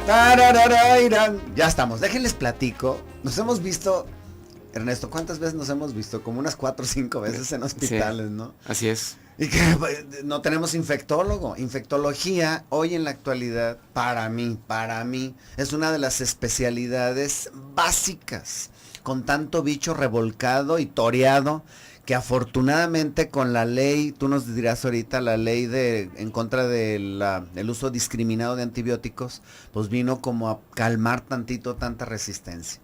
Tarararairan. Ya estamos, déjenles platico. Nos hemos visto, Ernesto, ¿cuántas veces nos hemos visto? Como unas 4 o 5 veces en hospitales, sí, ¿no? Así es. Y que no tenemos infectólogo. Infectología, hoy en la actualidad, para mí, es una de las especialidades básicas, con tanto bicho revolcado y toreado, que afortunadamente con la ley, tú nos dirás ahorita, la ley en contra del uso discriminado de antibióticos, pues vino como a calmar tantito tanta resistencia.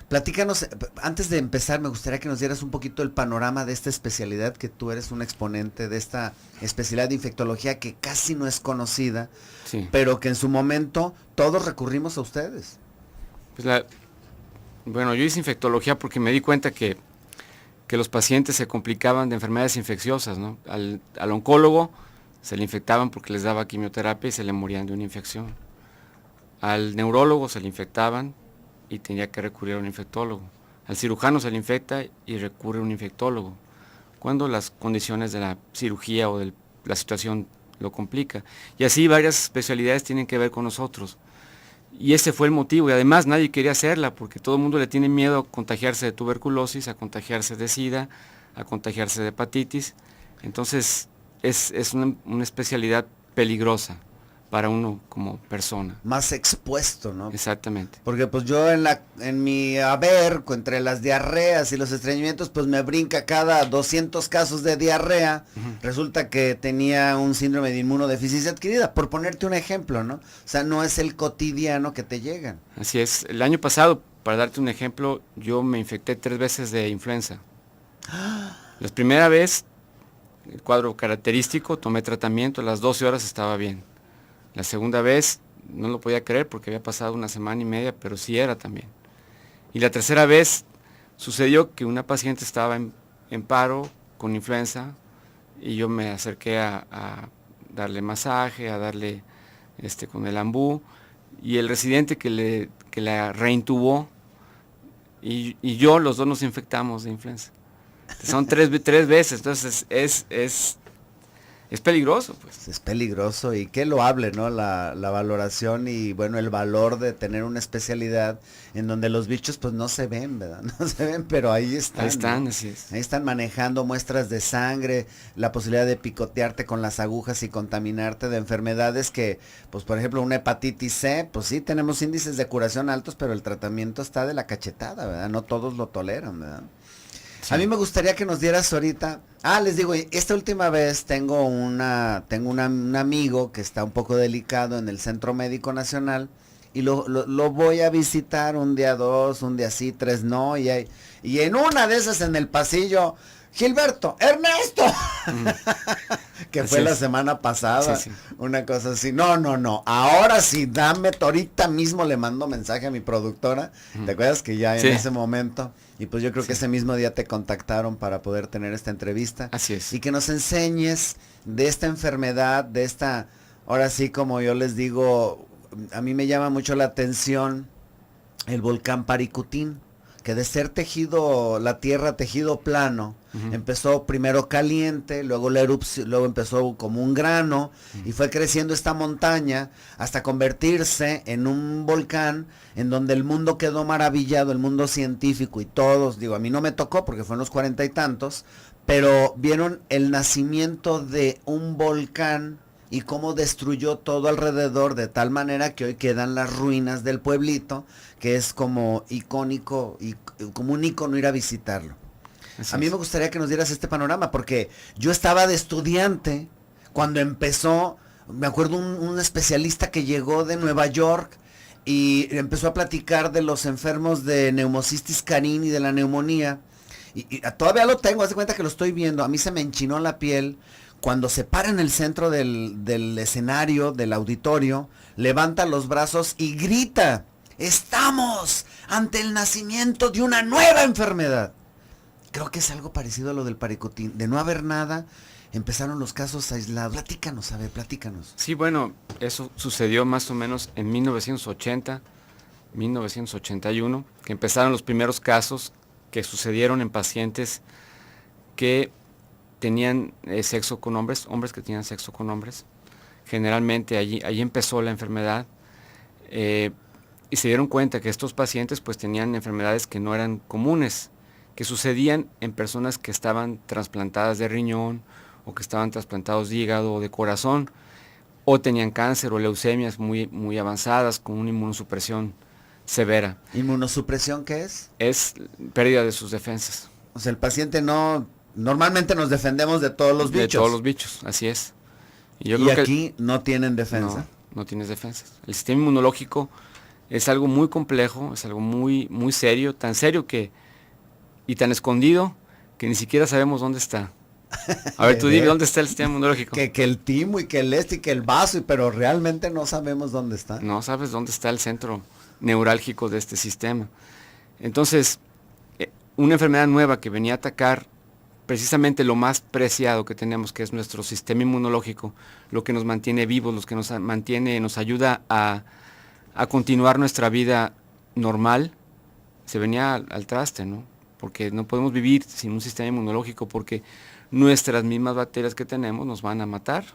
Platícanos, antes de empezar, me gustaría que nos dieras un poquito el panorama de esta especialidad, que tú eres un exponente de esta especialidad de infectología que casi no es conocida, Sí. pero que en su momento todos recurrimos a ustedes. Pues bueno, yo hice infectología porque me di cuenta que los pacientes se complicaban de enfermedades infecciosas, ¿no? Al oncólogo se le infectaban porque les daba quimioterapia y se le morían de una infección. Al neurólogo se le infectaban y tenía que recurrir a un infectólogo. Al cirujano se le infecta y recurre a un infectólogo, cuando las condiciones de la cirugía o de la situación lo complica. Y así varias especialidades tienen que ver con nosotros. Y ese fue el motivo, y además nadie quería hacerla, porque todo el mundo le tiene miedo a contagiarse de tuberculosis, a contagiarse de SIDA, a contagiarse de hepatitis. Entonces es una especialidad peligrosa para uno como persona. Más expuesto, ¿no? Exactamente. Porque pues yo en mi haber, entre las diarreas y los estreñimientos, pues me brinca cada 200 casos de diarrea. Resulta que tenía un síndrome de inmunodeficiencia adquirida, por ponerte un ejemplo, ¿no? O sea, no es el cotidiano que te llegan. Así es. El año pasado, para darte un ejemplo, yo me infecté 3 veces de influenza. La primera vez, el cuadro característico, tomé tratamiento, a las 12 horas estaba bien. La segunda vez, no lo podía creer porque había pasado 1 semana y media, pero sí era también. Y la tercera vez, sucedió que una paciente estaba en paro con influenza y yo me acerqué a darle masaje, a darle con el ambú, y el residente que la reintubó y yo, los dos nos infectamos de influenza. Son 3 veces, entonces es peligroso, pues. Es peligroso y qué loable, ¿no? La valoración y bueno, el valor de tener una especialidad en donde los bichos pues no se ven, ¿verdad? No se ven, pero ahí están. Ahí están, ¿no? así es. Ahí están manejando muestras de sangre, la posibilidad de picotearte con las agujas y contaminarte de enfermedades que, pues por ejemplo, una hepatitis C, pues sí, tenemos índices de curación altos, pero el tratamiento está de la cachetada, ¿verdad? No todos lo toleran, ¿verdad? Sí. A mí me gustaría que nos dieras ahorita. Les digo, esta última vez tengo un amigo que está un poco delicado en el Centro Médico Nacional y lo voy a visitar un día 2, un día sí, 3 no, y en una de esas en el pasillo, Gilberto, Ernesto, que así fue la es. semana pasada, Sí. una cosa así, no, ahora sí, dame, ahorita mismo le mando mensaje a mi productora, ¿te acuerdas que ya en ese momento, y pues yo creo que ese mismo día te contactaron para poder tener esta entrevista, así es, y que nos enseñes de esta enfermedad, de esta, ahora sí como yo les digo, a mí me llama mucho la atención el volcán Paricutín, que de ser tejido, la tierra tejido plano, empezó primero caliente, luego la erupción, luego empezó como un grano, y fue creciendo esta montaña hasta convertirse en un volcán en donde el mundo quedó maravillado, el mundo científico y todos, digo, a mí no me tocó porque fue en los 40 y tantos, pero vieron el nacimiento de un volcán y cómo destruyó todo alrededor de tal manera que hoy quedan las ruinas del pueblito, que es como icónico y como un icono ir a visitarlo. Así a mí me gustaría que nos dieras este panorama, porque yo estaba de estudiante cuando empezó, me acuerdo un especialista que llegó de Nueva York y empezó a platicar de los enfermos de neumocistis carini, de la neumonía, y todavía lo tengo, haz de cuenta que lo estoy viendo, a mí se me enchinó la piel, cuando se para en el centro del escenario, del auditorio, levanta los brazos y grita, estamos ante el nacimiento de una nueva enfermedad. Creo que es algo parecido a lo del Paricutín. De no haber nada, empezaron los casos aislados. Platícanos, platícanos. Sí, bueno, eso sucedió más o menos en 1980, 1981, que empezaron los primeros casos que sucedieron en pacientes que tenían sexo con hombres que tenían sexo con hombres. Generalmente allí empezó la enfermedad. Y se dieron cuenta que estos pacientes pues tenían enfermedades que no eran comunes, que sucedían en personas que estaban trasplantadas de riñón, o que estaban trasplantados de hígado o de corazón, o tenían cáncer o leucemias muy, muy avanzadas con una inmunosupresión severa. ¿Inmunosupresión qué es? Es pérdida de sus defensas. O sea, el paciente no... Normalmente nos defendemos de todos los bichos. De todos los bichos, así es. Y aquí no tienen defensa. No tienes defensas. El sistema inmunológico es algo muy complejo, es algo muy, muy serio, tan serio y tan escondido que ni siquiera sabemos dónde está. A ver, tú dime, ¿dónde está el sistema inmunológico? Que el timo y que el y que el vaso, pero realmente no sabemos dónde está. No sabes dónde está el centro neurálgico de este sistema. Entonces, una enfermedad nueva que venía a atacar precisamente lo más preciado que tenemos, que es nuestro sistema inmunológico, lo que nos mantiene vivos, lo que nos mantiene, nos ayuda a continuar nuestra vida normal, se venía al traste, ¿no? Porque no podemos vivir sin un sistema inmunológico, porque nuestras mismas bacterias que tenemos nos van a matar,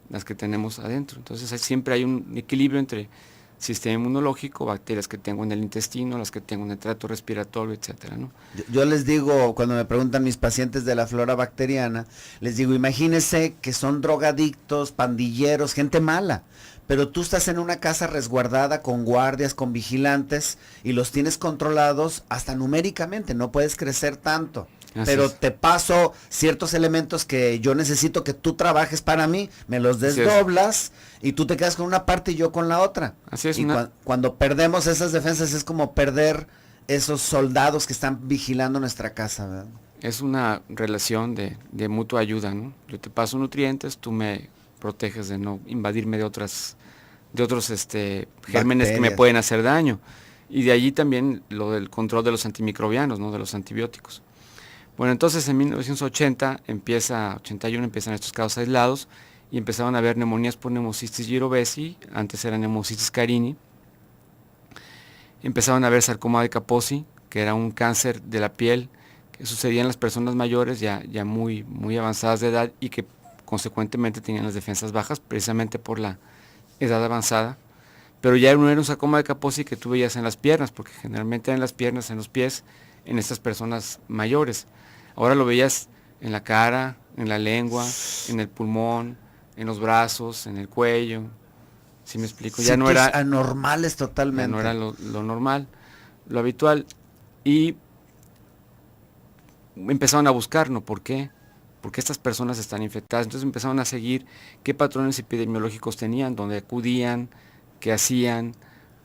las que tenemos adentro. Entonces siempre hay un equilibrio entre sistema inmunológico, bacterias que tengo en el intestino, las que tengo en el tracto respiratorio, etcétera, ¿no? Yo les digo, cuando me preguntan mis pacientes de la flora bacteriana, les digo, imagínense que son drogadictos, pandilleros, gente mala, pero tú estás en una casa resguardada con guardias, con vigilantes, y los tienes controlados hasta numéricamente, no puedes crecer tanto. Pero te paso ciertos elementos que yo necesito que tú trabajes para mí, me los desdoblas y tú te quedas con una parte y yo con la otra. Así es. Y cuando perdemos esas defensas es como perder esos soldados que están vigilando nuestra casa, ¿verdad? Es una relación de mutua ayuda, ¿no? Yo te paso nutrientes, tú me proteges de no invadirme de otros gérmenes que me pueden hacer daño. Y de allí también lo del control de los antimicrobianos, ¿no? De los antibióticos. Bueno, entonces en 1981 empiezan estos casos aislados y empezaron a haber neumonías por Pneumocystis jirovecii, antes era Pneumocystis carini. Empezaron a haber sarcoma de Kaposi, que era un cáncer de la piel que sucedía en las personas mayores ya muy, muy avanzadas de edad y que consecuentemente tenían las defensas bajas precisamente por la edad avanzada. Pero ya no era un sarcoma de Kaposi que tú veías en las piernas, porque generalmente era en las piernas, en los pies, en estas personas mayores. Ahora lo veías en la cara, en la lengua, en el pulmón, en los brazos, en el cuello. ¿Sí me explico? Ya no era anormales totalmente. Ya no era lo normal, lo habitual. Y empezaron a buscar, ¿no? ¿Por qué? Porque estas personas están infectadas. Entonces empezaron a seguir qué patrones epidemiológicos tenían, dónde acudían, qué hacían,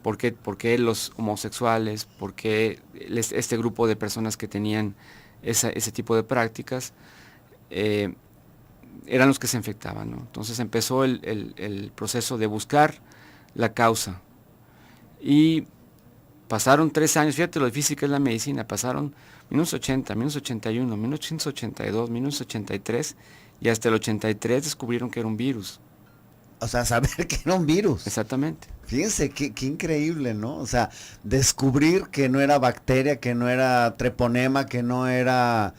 por qué los homosexuales, por qué este grupo de personas que tenían ese tipo de prácticas eran los que se infectaban, ¿no? Entonces empezó el proceso de buscar la causa. Y pasaron 3 años, fíjate lo difícil que es la medicina, pasaron 1980, 1981, 1982, 1983, y hasta el 83 descubrieron que era un virus. O sea, saber que era un virus. Exactamente. Fíjense, qué increíble, ¿no? O sea, descubrir que no era bacteria, que no era treponema, que no era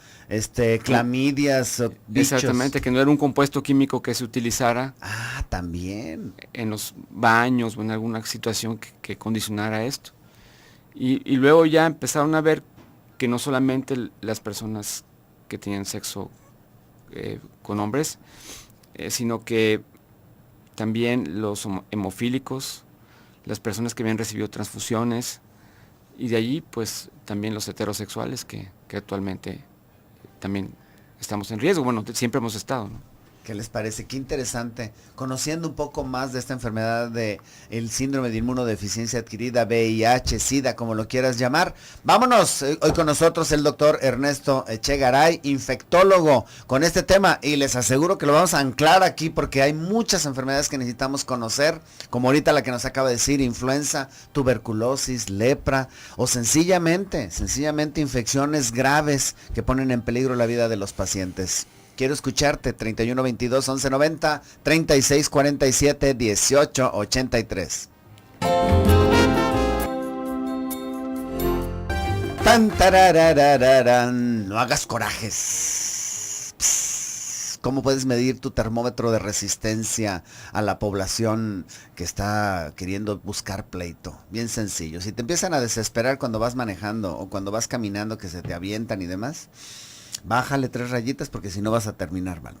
clamidias o bichos. Exactamente, que no era un compuesto químico que se utilizara. Ah, también. En los baños o en alguna situación que condicionara esto. Y luego ya empezaron a ver que no solamente las personas que tenían sexo con hombres, sino que también los hemofílicos, las personas que habían recibido transfusiones, y de allí pues también los heterosexuales que actualmente también estamos en riesgo. Bueno, siempre hemos estado, ¿no? ¿Qué les parece? Qué interesante. Conociendo un poco más de esta enfermedad de el síndrome de inmunodeficiencia adquirida, VIH, SIDA, como lo quieras llamar. Vámonos, hoy con nosotros el doctor Ernesto Echegaray, infectólogo, con este tema, y les aseguro que lo vamos a anclar aquí porque hay muchas enfermedades que necesitamos conocer, como ahorita la que nos acaba de decir, influenza, tuberculosis, lepra, o sencillamente infecciones graves que ponen en peligro la vida de los pacientes. Quiero escucharte, 3122-1190, 3647-1883. Tan tararararán, no hagas corajes. Psst, ¿Cómo puedes medir tu termómetro de resistencia a la población que está queriendo buscar pleito? Bien sencillo. Si te empiezan a desesperar cuando vas manejando o cuando vas caminando, que se te avientan y demás, bájale 3 rayitas porque si no vas a terminar mal.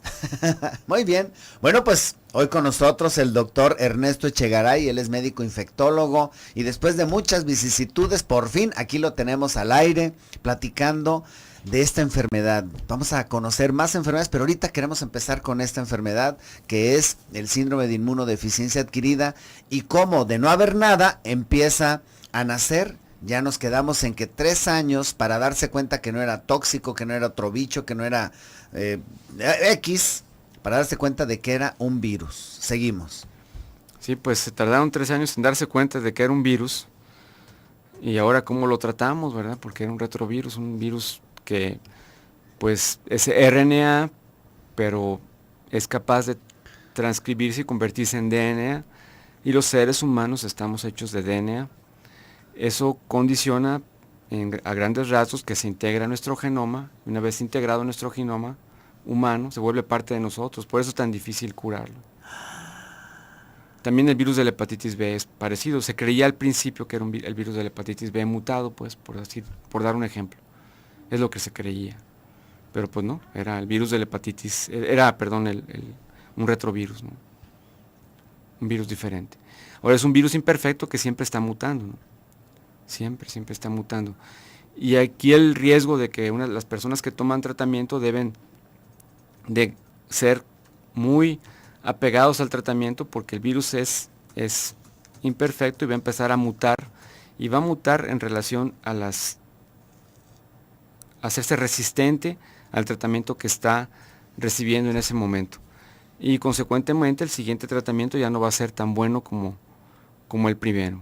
Muy bien. Bueno, pues hoy con nosotros el doctor Ernesto Echegaray, él es médico infectólogo y después de muchas vicisitudes, por fin aquí lo tenemos al aire platicando de esta enfermedad. Vamos a conocer más enfermedades, pero ahorita queremos empezar con esta enfermedad que es el síndrome de inmunodeficiencia adquirida y cómo de no haber nada empieza a nacer. Ya nos quedamos en que 3 años para darse cuenta que no era tóxico, que no era otro bicho, que no era X, para darse cuenta de que era un virus. Seguimos. Sí, pues se tardaron 3 años en darse cuenta de que era un virus. Y ahora cómo lo tratamos, ¿verdad? Porque era un retrovirus, un virus que pues es RNA, pero es capaz de transcribirse y convertirse en DNA. Y los seres humanos estamos hechos de DNA. Eso condiciona a grandes rasgos que se integra nuestro genoma. Una vez integrado nuestro genoma humano, se vuelve parte de nosotros. Por eso es tan difícil curarlo. También el virus de la hepatitis B es parecido. Se creía al principio que era el virus de la hepatitis B mutado, pues, por dar un ejemplo. Es lo que se creía. Pero pues no, era el virus de la hepatitis, un retrovirus, ¿no? Un virus diferente. Ahora es un virus imperfecto que siempre está mutando, ¿no? Siempre está mutando. Y aquí el riesgo de que las personas que toman tratamiento deben de ser muy apegados al tratamiento porque el virus es imperfecto y va a empezar a mutar. Y va a mutar en relación a hacerse resistente al tratamiento que está recibiendo en ese momento. Y consecuentemente el siguiente tratamiento ya no va a ser tan bueno como el primero.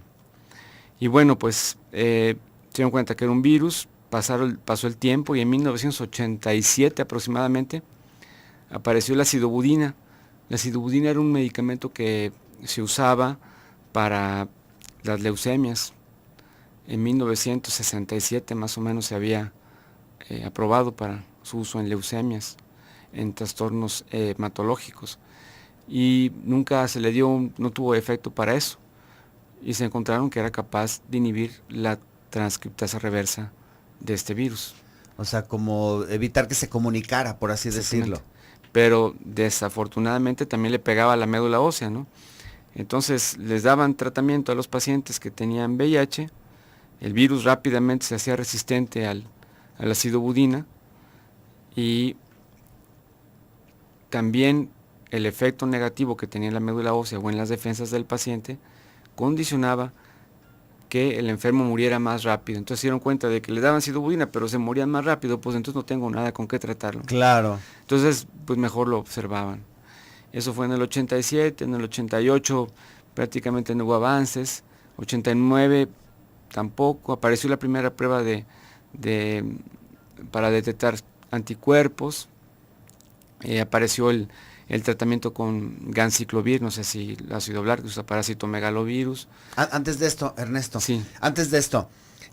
Y bueno, pues se dieron cuenta que era un virus, pasó el tiempo y en 1987 aproximadamente apareció la acidobudina. La acidobudina era un medicamento que se usaba para las leucemias. En 1967 más o menos se había aprobado para su uso en leucemias, en trastornos hematológicos. Y nunca no tuvo efecto para eso. Y se encontraron que era capaz de inhibir la transcriptasa reversa de este virus. O sea, como evitar que se comunicara, por así decirlo. Pero desafortunadamente también le pegaba a la médula ósea, ¿no? Entonces les daban tratamiento a los pacientes que tenían VIH, el virus rápidamente se hacía resistente a la acidobudina y también el efecto negativo que tenía en la médula ósea o en las defensas del paciente condicionaba que el enfermo muriera más rápido. Entonces se dieron cuenta de que le daban acidobudina, pero se morían más rápido, pues entonces no tengo nada con qué tratarlo. Claro. Entonces, pues mejor lo observaban. Eso fue en el 87, en el 88 prácticamente no hubo avances, 89 tampoco, apareció la primera prueba para detectar anticuerpos, apareció el tratamiento con ganciclovir, no sé si lo has oído hablar, que usa para citomegalovirus. Antes de esto, Ernesto, sí. Antes de esto,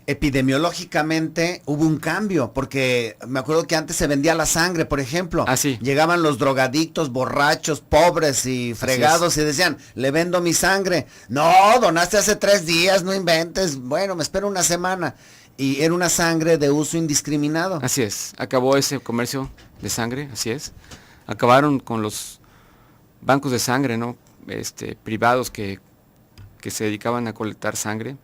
epidemiológicamente hubo un cambio, porque me acuerdo que antes se vendía la sangre, por ejemplo. Sí. Llegaban los drogadictos, borrachos, pobres y fregados y decían, le vendo mi sangre. No, donaste hace 3 días, no inventes. Bueno, me espero una semana. Y era una sangre de uso indiscriminado. Así es, acabó ese comercio de sangre, así es. Acabaron con los bancos de sangre, ¿no? Privados que se dedicaban a colectar sangre.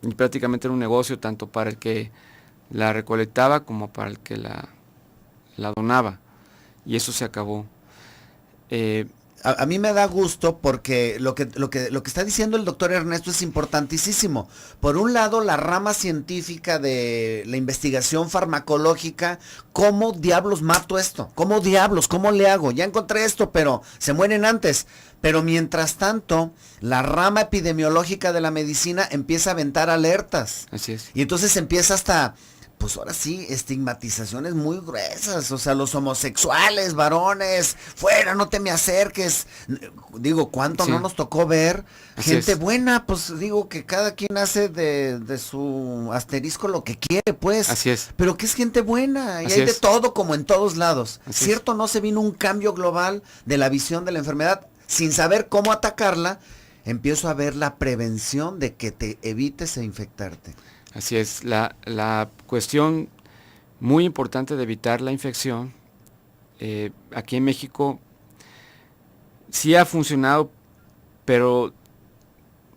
Y prácticamente era un negocio tanto para el que la recolectaba como para el que la donaba. Y eso se acabó. A mí me da gusto porque lo que está diciendo el doctor Ernesto es importantísimo. Por un lado, la rama científica de la investigación farmacológica, ¿cómo diablos mato esto? ¿Cómo diablos? ¿Cómo le hago? Ya encontré esto, pero se mueren antes. Pero mientras tanto, la rama epidemiológica de la medicina empieza a aventar alertas. Así es. Y entonces empieza hasta pues ahora sí, estigmatizaciones muy gruesas, o sea, los homosexuales, varones, fuera, no te me acerques. Digo, ¿cuánto Sí, no nos tocó ver así gente es, buena? Pues digo que cada quien hace de su asterisco lo que quiere, pues, así es, pero que es gente buena y así hay de es, todo como en todos lados. así es. Cierto, no se vino un cambio global de la visión de la enfermedad, sin saber cómo atacarla, empiezo a ver la prevención de que te evites infectarte. Así es, la cuestión muy importante de evitar la infección, aquí en México sí ha funcionado, pero,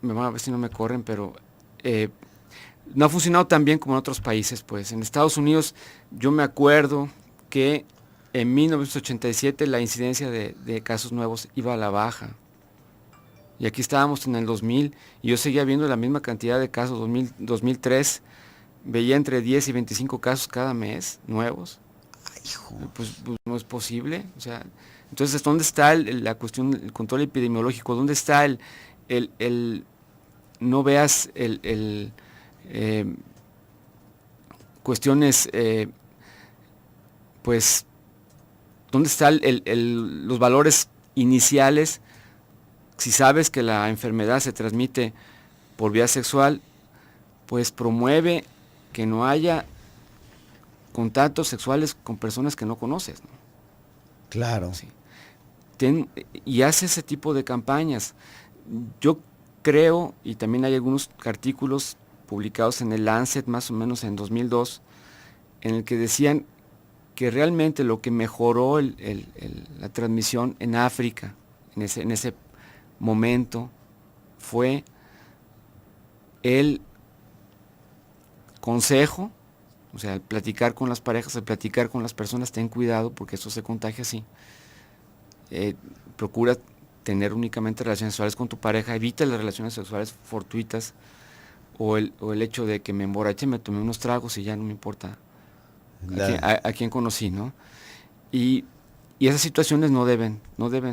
me van a ver si no me corren, pero eh, no ha funcionado tan bien como en otros países, pues. En Estados Unidos yo me acuerdo que en 1987 la incidencia de casos nuevos iba a la baja. Y aquí estábamos en el 2000 y yo seguía viendo la misma cantidad de casos. 2003 veía entre 10 y 25 casos cada mes nuevos. Ay, hijo. Pues no es posible. O sea, entonces, ¿dónde está la cuestión, el control epidemiológico? ¿Dónde está el no veas eh, cuestiones, pues, ¿dónde están los valores iniciales? Si sabes que la enfermedad se transmite por vía sexual, pues promueve que no haya contactos sexuales con personas que no conoces, ¿no? Claro. Sí. Y hace ese tipo de campañas. Yo creo, y también hay algunos artículos publicados en el Lancet más o menos en 2002, en el que decían que realmente lo que mejoró la transmisión en África, en ese momento, fue el consejo, o sea, el platicar con las parejas, el platicar con las personas, ten cuidado porque esto se contagia así. Procura tener únicamente relaciones sexuales con tu pareja, evita las relaciones sexuales fortuitas o el hecho de que me emborrache, me tomé unos tragos y ya no me importa a quién conocí, ¿no? Y, y esas situaciones no deben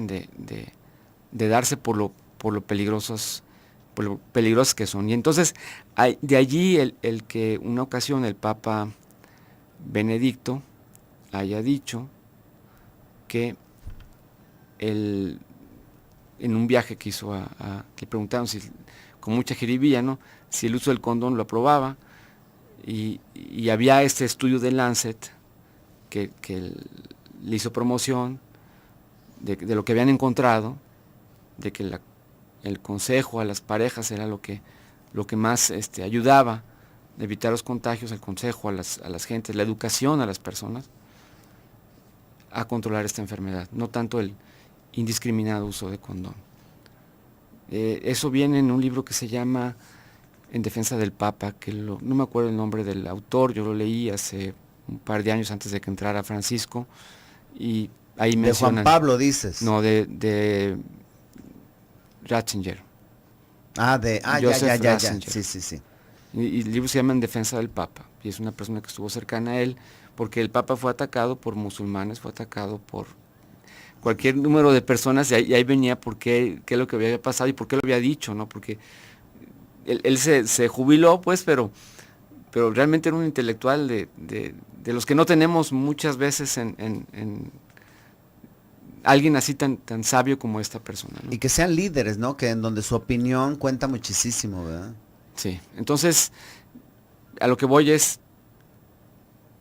de darse por lo peligrosas que son. Y entonces, de allí el que una ocasión el Papa Benedicto haya dicho que en un viaje que hizo le preguntaron si, con mucha jiribilla, ¿no?, si el uso del condón lo aprobaba, y había este estudio de Lancet que le hizo promoción de lo que habían encontrado, de que el consejo a las parejas era lo que más ayudaba a evitar los contagios, el consejo a las gentes, la educación a las personas a controlar esta enfermedad, no tanto el indiscriminado uso de condón. Eso viene en un libro que se llama En defensa del Papa, no me acuerdo el nombre del autor, yo lo leí hace un par de años antes de que entrara Francisco, y ahí De Juan mencionan, Pablo dices. no, de Ratzinger, Joseph Ya. Ratzinger. Sí, sí, sí. Y el libro se llama En defensa del Papa, y es una persona que estuvo cercana a él, porque el Papa fue atacado por musulmanes, fue atacado por cualquier número de personas, y ahí venía qué es lo que había pasado y por qué lo había dicho, ¿no? Porque él se jubiló, pues, pero realmente era un intelectual de los que no tenemos muchas veces en alguien así tan sabio como esta persona, ¿no? Y que sean líderes, ¿no? Que en donde su opinión cuenta muchísimo, ¿verdad? Sí, entonces, a lo que voy es,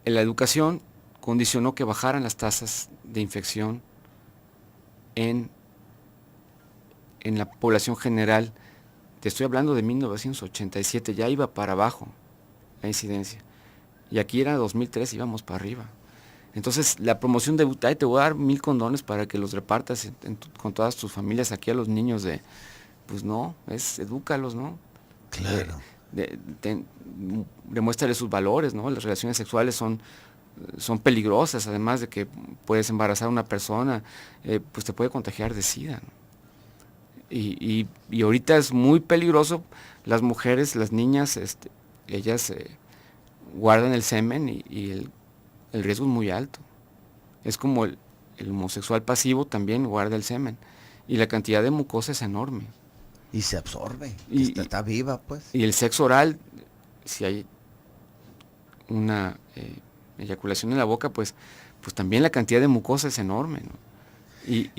la educación condicionó que bajaran las tasas de infección en la población general. Te estoy hablando de 1987, ya iba para abajo la incidencia. Y aquí era 2003, íbamos para arriba. Entonces, la promoción de, te voy a dar 1000 condones para que los repartas con todas tus familias aquí a los niños pues no, edúcalos, ¿no? Claro. Demuéstrales sus valores, ¿no? Las relaciones sexuales son peligrosas, además de que puedes embarazar a una persona, pues te puede contagiar de SIDA, ¿no? Y ahorita es muy peligroso, las mujeres, las niñas, ellas guardan el semen y el riesgo es muy alto. Es como el homosexual pasivo también guarda el semen. Y la cantidad de mucosa es enorme. Y se absorbe. Y Está viva, pues. el sexo oral, si hay una eyaculación en la boca, pues también la cantidad de mucosa es enorme, ¿no? Y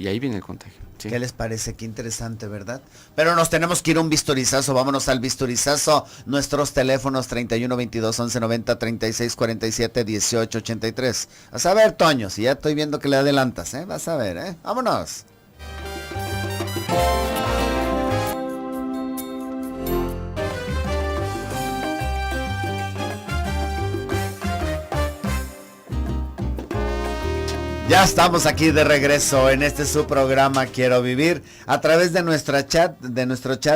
ahí viene el contagio. ¿Sí? ¿Qué les parece? Qué interesante, ¿verdad? Pero nos tenemos que ir a un bisturizazo, vámonos al bisturizazo. Nuestros teléfonos 31 22 11 90 36 47 18 83. Vas a ver, Toño, si ya estoy viendo que le adelantas, ¿eh? Vas a ver, ¿eh? Vámonos. Ya estamos aquí de regreso en este su programa Quiero Vivir. A través de nuestro chat,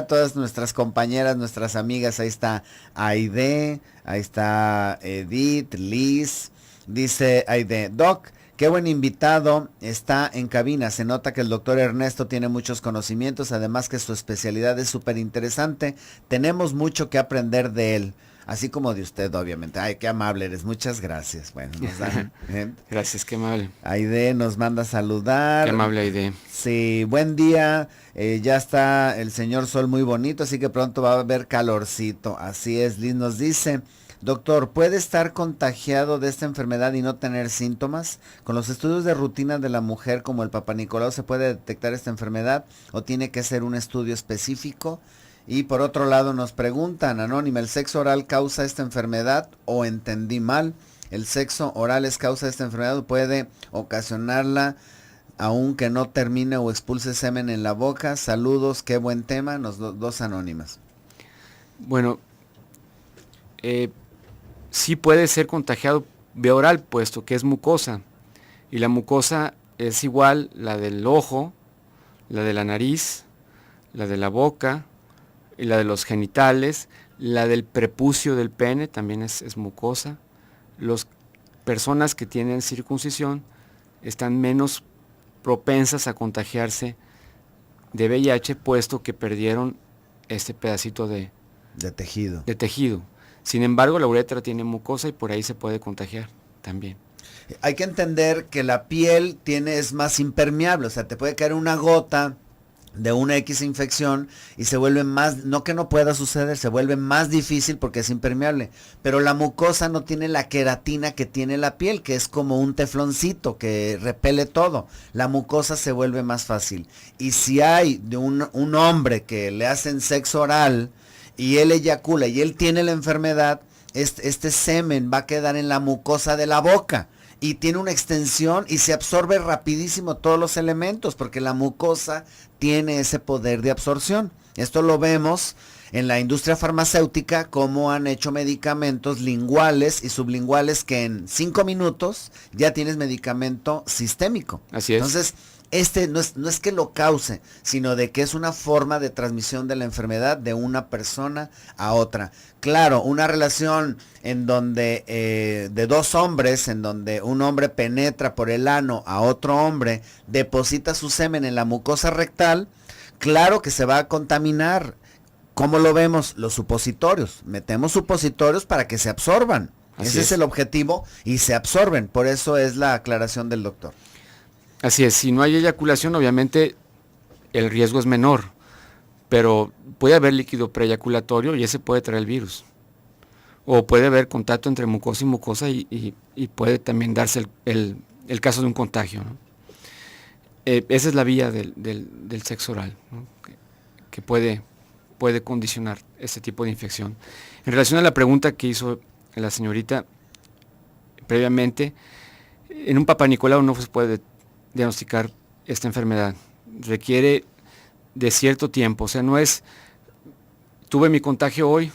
todas nuestras compañeras, nuestras amigas, ahí está Aide, ahí está Edith, Liz, dice Aide, Doc, qué buen invitado está en cabina. Se nota que el doctor Ernesto tiene muchos conocimientos, además que su especialidad es súper interesante. Tenemos mucho que aprender de él. Así como de usted, obviamente. Ay, qué amable eres. Muchas gracias. Bueno, nos dan, Gracias, qué amable. Aide nos manda a saludar. Qué amable, Aide. Sí, buen día. Ya está el señor sol muy bonito, así que pronto va a haber calorcito. Así es, Liz nos dice, doctor, ¿puede estar contagiado de esta enfermedad y no tener síntomas? ¿Con los estudios de rutina de la mujer como el Papá Nicolau se puede detectar esta enfermedad o tiene que ser un estudio específico? Y por otro lado nos preguntan, Anónima, ¿el sexo oral causa esta enfermedad o entendí mal? ¿El sexo oral es causa de esta enfermedad o puede ocasionarla aunque no termine o expulse semen en la boca? Saludos, qué buen tema, dos anónimas. Bueno, sí puede ser contagiado vía oral, puesto que es mucosa. Y la mucosa es igual la del ojo, la de la nariz, la de la boca, y la de los genitales, la del prepucio del pene también es mucosa. Las personas que tienen circuncisión están menos propensas a contagiarse de VIH, puesto que perdieron este pedacito de tejido. Sin embargo, la uretra tiene mucosa y por ahí se puede contagiar también. Hay que entender que la piel es más impermeable, o sea, te puede caer una gota de una X infección y se vuelve más, no que no pueda suceder, se vuelve más difícil porque es impermeable, pero la mucosa no tiene la queratina que tiene la piel, que es como un tefloncito que repele todo. La mucosa se vuelve más fácil. Y si hay de un hombre que le hacen sexo oral y él eyacula y él tiene la enfermedad, este semen va a quedar en la mucosa de la boca. Y tiene una extensión y se absorbe rapidísimo todos los elementos porque la mucosa tiene ese poder de absorción. Esto lo vemos en la industria farmacéutica, como han hecho medicamentos linguales y sublinguales que en 5 minutos ya tienes medicamento sistémico. Así es. Entonces, no es que lo cause, sino de que es una forma de transmisión de la enfermedad de una persona a otra. Claro, una relación en donde de dos hombres, en donde un hombre penetra por el ano a otro hombre, deposita su semen en la mucosa rectal, claro que se va a contaminar. ¿Cómo lo vemos? Los supositorios. Metemos supositorios para que se absorban. Ese es el objetivo y se absorben. Por eso es la aclaración del doctor. Así es, si no hay eyaculación, obviamente el riesgo es menor, pero puede haber líquido preeyaculatorio y ese puede traer el virus. O puede haber contacto entre mucosa y mucosa y puede también darse el caso de un contagio, ¿no? Esa es la vía del sexo oral, ¿no? que puede condicionar ese tipo de infección. En relación a la pregunta que hizo la señorita previamente, en un Papá Nicolau no se puede diagnosticar esta enfermedad. Requiere de cierto tiempo, o sea, no es, tuve mi contagio hoy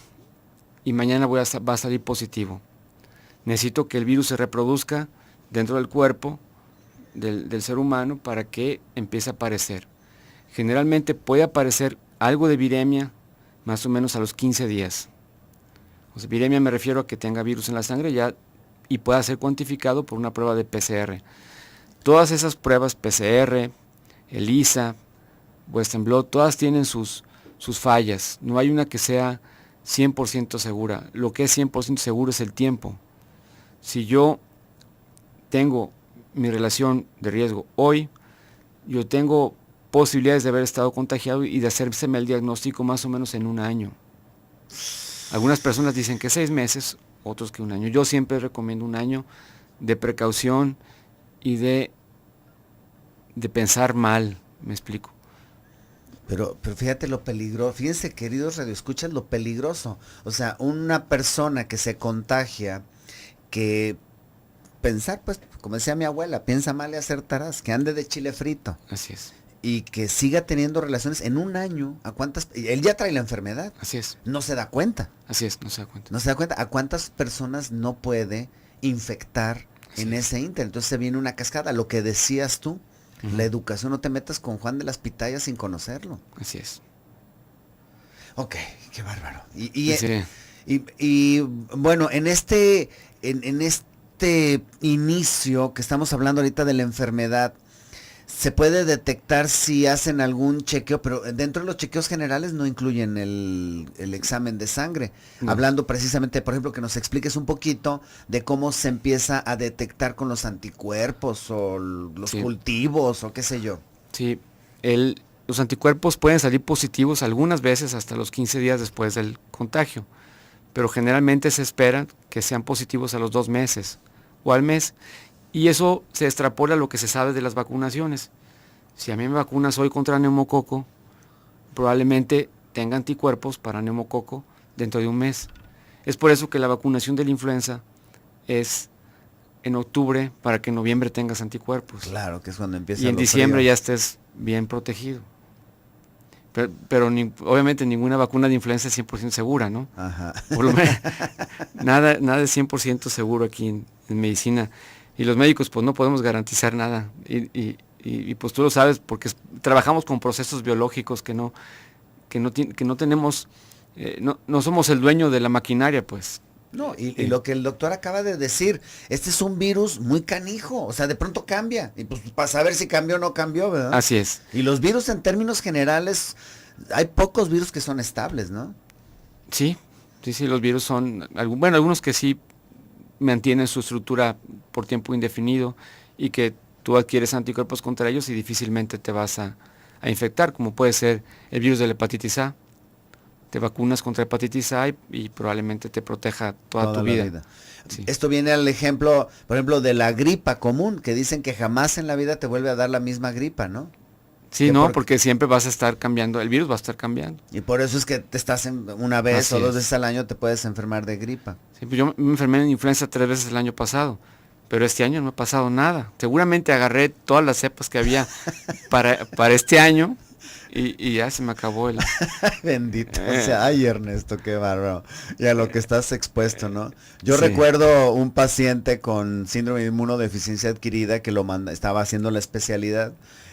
y mañana va a salir positivo. Necesito que el virus se reproduzca dentro del cuerpo del ser humano para que empiece a aparecer. Generalmente puede aparecer algo de viremia más o menos a los 15 días. O sea, viremia me refiero a que tenga virus en la sangre ya y pueda ser cuantificado por una prueba de PCR. Todas esas pruebas PCR, ELISA, Western Blot, todas tienen sus fallas. No hay una que sea 100% segura. Lo que es 100% seguro es el tiempo. Si yo tengo mi relación de riesgo hoy, yo tengo posibilidades de haber estado contagiado y de hacérseme el diagnóstico más o menos en un año. Algunas personas dicen que 6 meses, otros que un año. Yo siempre recomiendo un año de precaución y de pensar mal, me explico. Pero fíjate lo peligroso, fíjense queridos radioescuchas lo peligroso. O sea, una persona que se contagia, que pensar, pues, como decía mi abuela, piensa mal y acertarás, que ande de chile frito. Así es. Y que siga teniendo relaciones en un año, él ya trae la enfermedad. Así es. No se da cuenta. Así es, no se da cuenta. No se da cuenta a cuántas personas no puede infectar en ese ínter. Entonces se viene una cascada, lo que decías tú. La educación, no te metas con Juan de las Pitayas sin conocerlo. Así es. Ok, qué bárbaro. Sí. Y bueno, en este inicio que estamos hablando ahorita de la enfermedad, se puede detectar si hacen algún chequeo, pero dentro de los chequeos generales no incluyen el examen de sangre. No. Hablando precisamente, por ejemplo, que nos expliques un poquito de cómo se empieza a detectar con los anticuerpos o los cultivos o qué sé yo. Sí, los anticuerpos pueden salir positivos algunas veces hasta los 15 días después del contagio, pero generalmente se espera que sean positivos a los 2 meses o al mes. Y eso se extrapola a lo que se sabe de las vacunaciones. Si a mí me vacunas hoy contra neumococo, probablemente tenga anticuerpos para neumococo dentro de un mes. Es por eso que la vacunación de la influenza es en octubre para que en noviembre tengas anticuerpos. Claro, que es cuando empieza. Y en diciembre ya estés bien protegido. Pero obviamente ninguna vacuna de influenza es 100% segura, ¿no? Ajá. Por lo menos, nada es 100% seguro aquí en medicina. Y los médicos pues no podemos garantizar nada. Y pues tú lo sabes porque trabajamos con procesos biológicos que no tenemos, no somos el dueño de la maquinaria, pues. No, y lo que el doctor acaba de decir, este es un virus muy canijo, o sea, de pronto cambia. Y pues para saber si cambió o no cambió, ¿verdad? Así es. Y los virus en términos generales, hay pocos virus que son estables, ¿no? Sí, los virus son, algunos que sí mantienen su estructura por tiempo indefinido y que tú adquieres anticuerpos contra ellos y difícilmente te vas a infectar, como puede ser el virus de la hepatitis A. Te vacunas contra hepatitis A y probablemente te proteja toda tu vida. Sí. Esto viene al ejemplo, por ejemplo, de la gripa común, que dicen que jamás en la vida te vuelve a dar la misma gripa, ¿no? Sí, no, porque siempre vas a estar cambiando, el virus va a estar cambiando. Y por eso es que te estás una vez o 2 veces al año te puedes enfermar de gripa. Sí, pues yo me enfermé en influenza 3 veces el año pasado, pero este año no ha pasado nada. Seguramente agarré todas las cepas que había para este año y ya se me acabó el... Bendito sea, ay Ernesto, qué bárbaro. Y a lo que estás expuesto, ¿no? Yo recuerdo un paciente con síndrome de inmunodeficiencia adquirida que estaba haciendo la especialidad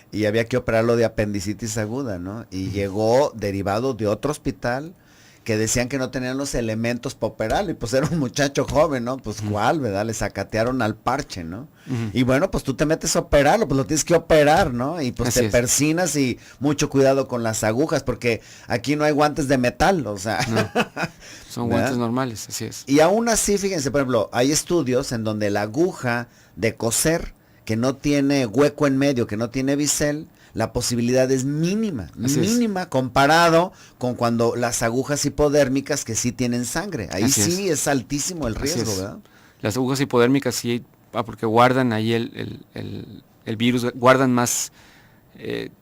y había que operarlo de apendicitis aguda, ¿no? Y llegó derivado de otro hospital que decían que no tenían los elementos para operarlo, y pues era un muchacho joven, ¿no? Pues cuál, ¿verdad? Le sacatearon al parche, ¿no? Y bueno, pues tú te metes a operarlo, pues lo tienes que operar, ¿no? Y pues te persinas y mucho cuidado con las agujas, porque aquí no hay guantes de metal, o sea. No, son guantes normales, así es. Y aún así, fíjense, por ejemplo, hay estudios en donde la aguja de coser, que no tiene hueco en medio, que no tiene bisel, la posibilidad es mínima, comparado con cuando las agujas hipodérmicas que sí tienen sangre. Ahí sí es altísimo el riesgo, ¿verdad? Las agujas hipodérmicas sí, porque guardan ahí el virus, guardan más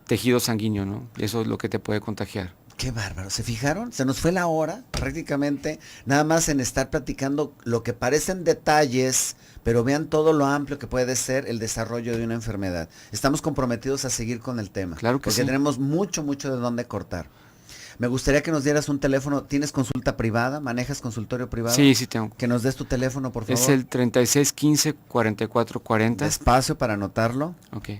tejido sanguíneo, ¿no? Y eso es lo que te puede contagiar. Qué bárbaro, ¿se fijaron? Se nos fue la hora prácticamente, nada más en estar platicando lo que parecen detalles, pero vean todo lo amplio que puede ser el desarrollo de una enfermedad. Estamos comprometidos a seguir con el tema. Claro que porque tenemos mucho de dónde cortar. Me gustaría que nos dieras un teléfono. ¿Tienes consulta privada? ¿Manejas consultorio privado? Sí, tengo. Que nos des tu teléfono, por favor. Es el 3615-4440. Despacio para anotarlo. Ok.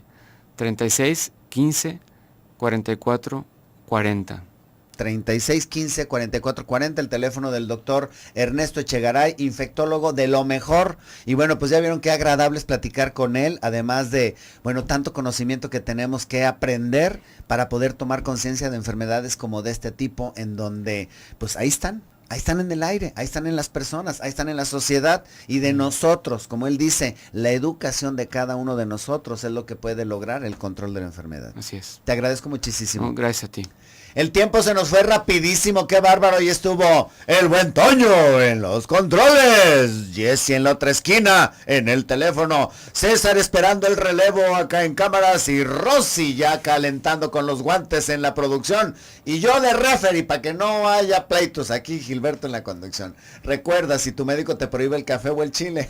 3615-4440. 3615-4440, el teléfono del doctor Ernesto Echegaray, infectólogo de lo mejor. Y bueno, pues ya vieron qué agradable es platicar con él, además de, bueno, tanto conocimiento que tenemos que aprender para poder tomar conciencia de enfermedades como de este tipo, en donde, pues ahí están en el aire, ahí están en las personas, ahí están en la sociedad, y de nosotros, como él dice, la educación de cada uno de nosotros es lo que puede lograr el control de la enfermedad. Así es. Te agradezco muchísimo. No, gracias a ti. El tiempo se nos fue rapidísimo, qué bárbaro. Y estuvo el buen Toño en los controles, Jessy en la otra esquina, en el teléfono, César esperando el relevo acá en cámaras y Rosy ya calentando con los guantes en la producción. Y yo de referee para que no haya pleitos. Aquí Gilberto en la conducción. Recuerda, si tu médico te prohíbe el café o el chile,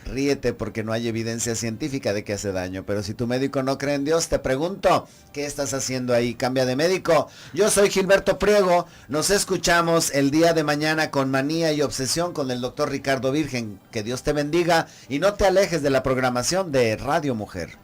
ríete porque no hay evidencia científica de que hace daño. Pero si tu médico no cree en Dios, te pregunto, ¿qué estás haciendo ahí? Cambia de médico. Yo soy Gilberto Priego. Nos escuchamos el día de mañana con Manía y Obsesión con el doctor Ricardo Virgen. Que Dios te bendiga y no te alejes de la programación de Radio Mujer.